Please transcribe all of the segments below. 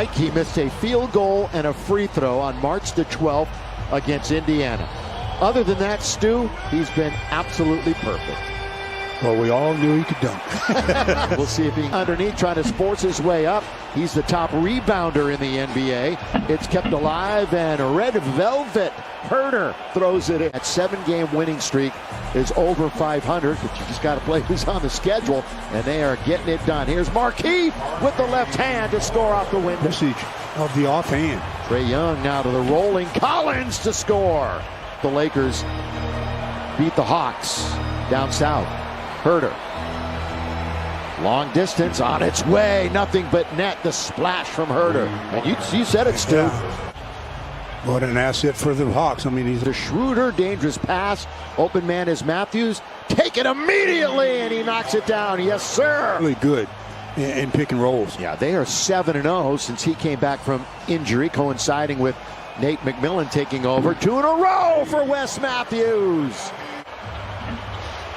Mike, he missed a field goal and a free throw on March the 12th against Indiana. Other than that, Stu, he's been absolutely perfect. Well, we all knew he could dunk. We'll see if he underneath trying to force his way up. He's the top rebounder in the NBA. It's kept alive, and Red Velvet Huerter throws it in. That 7-game winning streak is over 500, but you just got to play who's on the schedule, and they are getting it done. Here's Markieff with the left hand to score off the window. Usage of the offhand. Trae Young now to the rolling Collins to score. The Lakers beat the Hawks down south. Huerter, long distance on its way, nothing but net. The splash from Huerter, and you said it, Stu. What an asset for the Hawks. I mean, he's The Schroeder, dangerous pass. Open man is Matthews. Take it immediately, and he knocks it down. Yes, sir. really good in pick and rolls. Yeah, they are 7-0 since he came back from injury, coinciding with Nate McMillan taking over. 2 in a row for Wes Matthews.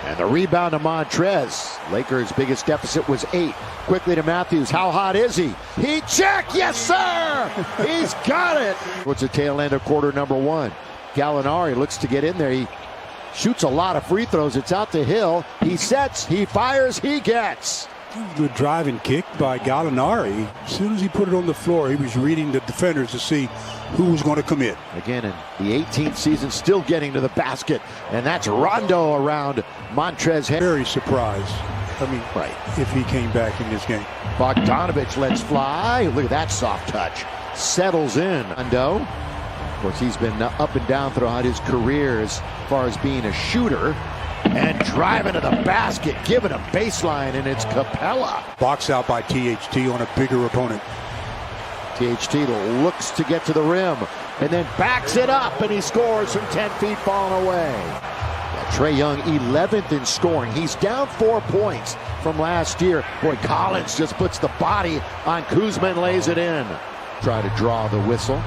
And the rebound to Montrez. Lakers' biggest deficit was 8. Quickly to Matthews. How hot is he? He checked. Yes, sir. He's got it. Towards the tail end of quarter number 1. Gallinari looks to get in there. He shoots a lot of free throws. It's out to Hill. He sets. He fires. He gets. Good driving kick by Gallinari. As soon as he put it on the floor, he was reading the defenders to see who was going to commit. Again, in the 18th season, still getting to the basket. And that's Rondo around Montrez. Very surprised. I mean, Right. if he came back in this game. Bogdanovich lets fly. Look at that soft touch. Settles in. Rondo. Of course, he's been up and down throughout his career as far as being a shooter. And driving to the basket, giving a baseline, and it's Capella. Box out by THT on a bigger opponent. THT looks to get to the rim and then backs it up, and he scores from 10 feet falling away. Trae Young 11th in scoring. He's down 4 points from last year. Boy, Collins just puts the body on Kuzma and lays it in. Try to draw the whistle.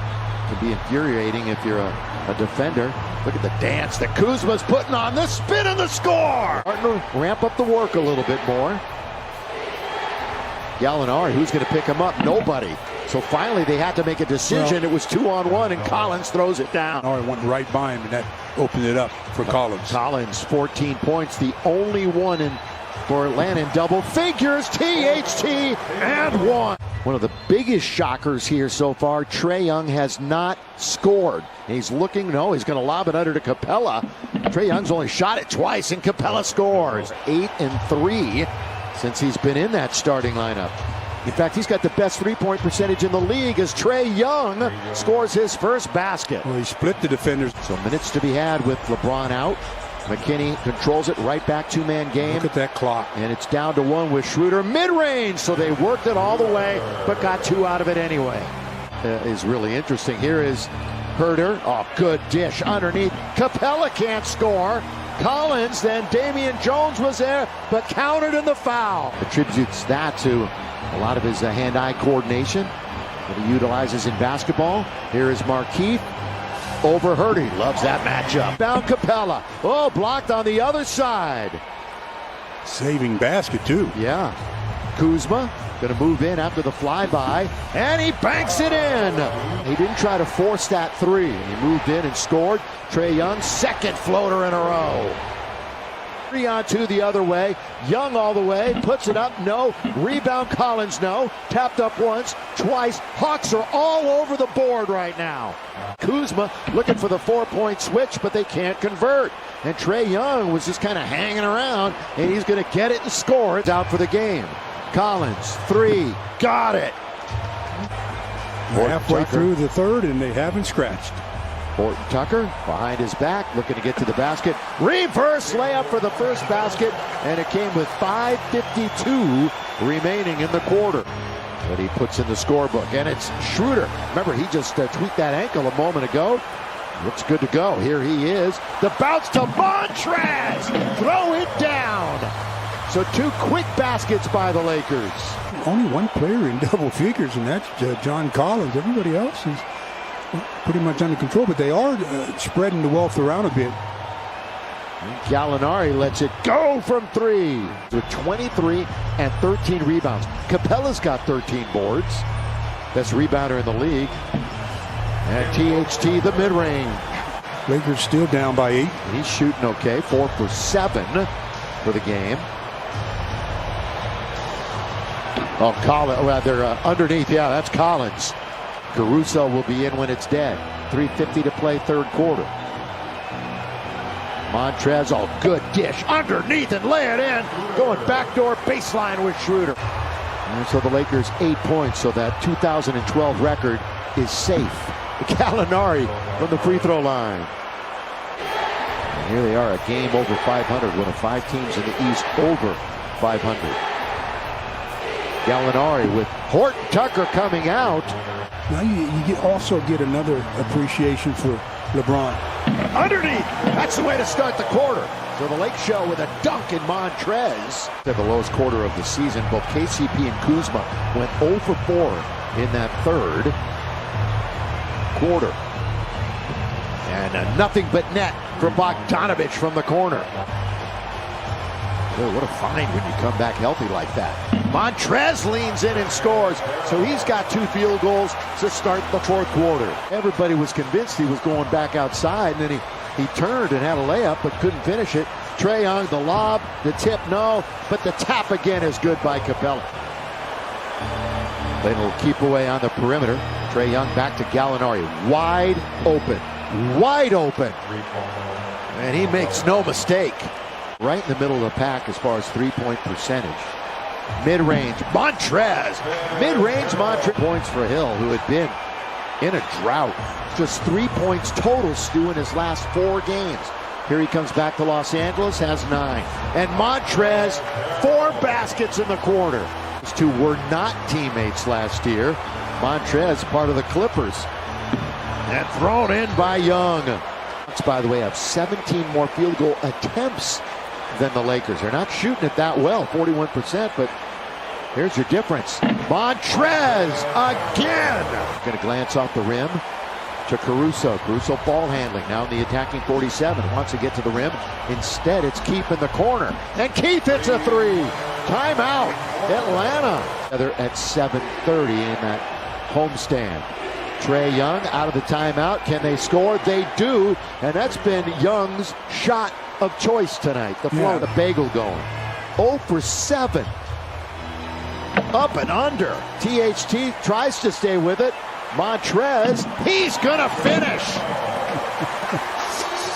Can be infuriating if you're a defender. Look at the dance that Kuzma's putting on. The spin and the score. Partner, ramp up the work a little bit more. Gallinari, who's going to pick him up? Nobody. So finally they had to make a decision. It was 2-on-1, and Collins throws it down. Gallinari went right by him, and that opened it up for Collins. Collins, 14 points, the only one for Atlanta in double figures. THT and 1. One of the biggest shockers here so far, Trae Young has not scored. He's looking, he's going to lob it under to Capella. Trae Young's only shot it twice, and Capella scores. 8 and 3 since he's been in that starting lineup. In fact, he's got the best three-point percentage in the league as Trae Young scores his first basket. Well, he split the defenders. So minutes to be had with LeBron out. McKinney controls it right back, 2-man game. Look at that clock. And it's down to 1 with Schroeder mid-range. So they worked it all the way, but got 2 out of it anyway. Is really interesting. Here is Huerter. Oh, good dish underneath. Capella can't score. Collins, then Damian Jones was there, but countered in the foul. Attributes that to a lot of his hand-eye coordination that he utilizes in basketball. Here is Markieff. Over Huerter. He loves that matchup. Down Capella. Oh, blocked on the other side. Saving basket, too. Yeah. Kuzma going to move in after the flyby, and he banks it in. He didn't try to force that 3. He moved in and scored. Trae Young, second floater in a row. 3-on-2 the other way. Young all the way. Puts it up. No. Rebound Collins. No. Tapped up once. Twice. Hawks are all over the board right now. Kuzma looking for the 4-point switch, but they can't convert. And Trae Young was just kind of hanging around, and he's going to get it and score. It's out for the game. Collins, 3. Got it. Halfway through the third, and they haven't scratched. Horton Tucker behind his back, looking to get to the basket. Reverse layup for the first basket, and it came with 5:52 remaining in the quarter. But he puts in the scorebook, and it's Schroeder. Remember, he just tweaked that ankle a moment ago. Looks good to go. Here he is. The bounce to Montrez. Throw it down. So 2 quick baskets by the Lakers. Only one player in double figures, and that's John Collins. Everybody else is pretty much under control, but they are spreading the wealth around a bit. Gallinari lets it go from 3 with 23 and 13 rebounds. Capella's got 13 boards. Best rebounder in the league. And THT, the mid-range. Lakers still down by 8. He's shooting okay, 4 for 7 for the game. Oh, Collins, well, they're underneath. Yeah, that's Collins. Caruso will be in when it's dead. 3:50 to play, third quarter. Montrez, oh, good dish. Underneath and lay it in. Going backdoor baseline with Schroeder. And so the Lakers 8 points, so that 2012 record is safe. Gallinari from the free throw line. And here they are, a game over 500. One of 5 teams in the East over 500. Gallinari with Horton Tucker coming out. Now you also get another appreciation for LeBron. Underneath, that's the way to start the quarter. So the Lake Show with a dunk in Montrez. At the lowest quarter of the season, both KCP and Kuzma went 0 for 4 in that third quarter. And nothing but net for Bogdanovich from the corner. Boy, what a find when you come back healthy like that. Montrez leans in and scores, so he's got 2 field goals to start the fourth quarter. Everybody was convinced he was going back outside, and then he turned and had a layup but couldn't finish it. Trae Young, the lob, the tip, no, but the tap again is good by Capella. Then will keep away on the perimeter. Trae Young back to Gallinari, wide open, and he makes no mistake. Right in the middle of the pack as far as three-point percentage. Mid-range, Montrez. Mid-range, Montrez. Points for Hill, who had been in a drought. Just 3 points total, Stu, in his last 4 games. Here he comes back to Los Angeles, has 9. And Montrez, 4 baskets in the quarter. These two were not teammates last year. Montrez, part of the Clippers. And thrown in by Young. By the way, have 17 more field goal attempts than the Lakers. They're not shooting it that well, 41%, but here's your difference. Montrez again. Going to glance off the rim to Caruso. Caruso ball handling, now in the attacking 47. Wants to get to the rim. Instead, it's Keith in the corner. And Keith hits a 3. Timeout, Atlanta. Together at 7:30 in that homestand. Trae Young out of the timeout. Can they score? They do. And that's been Young's shot of choice tonight. The flow, the bagel going. 0 for 7. Up and under. THT tries to stay with it. Montrez, he's gonna finish.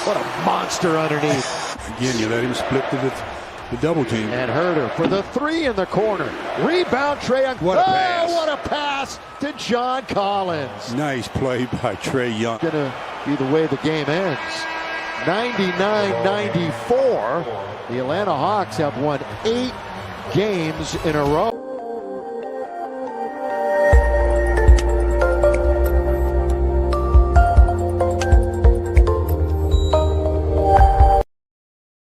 What a monster underneath. Again, you let him split the double team. And Herter for the 3 in the corner. Rebound, Trae Young. What a pass. What a pass to John Collins. Nice play by Trae Young. Gonna be the way the game ends. 99-94. The Atlanta Hawks have won 8 games in a row.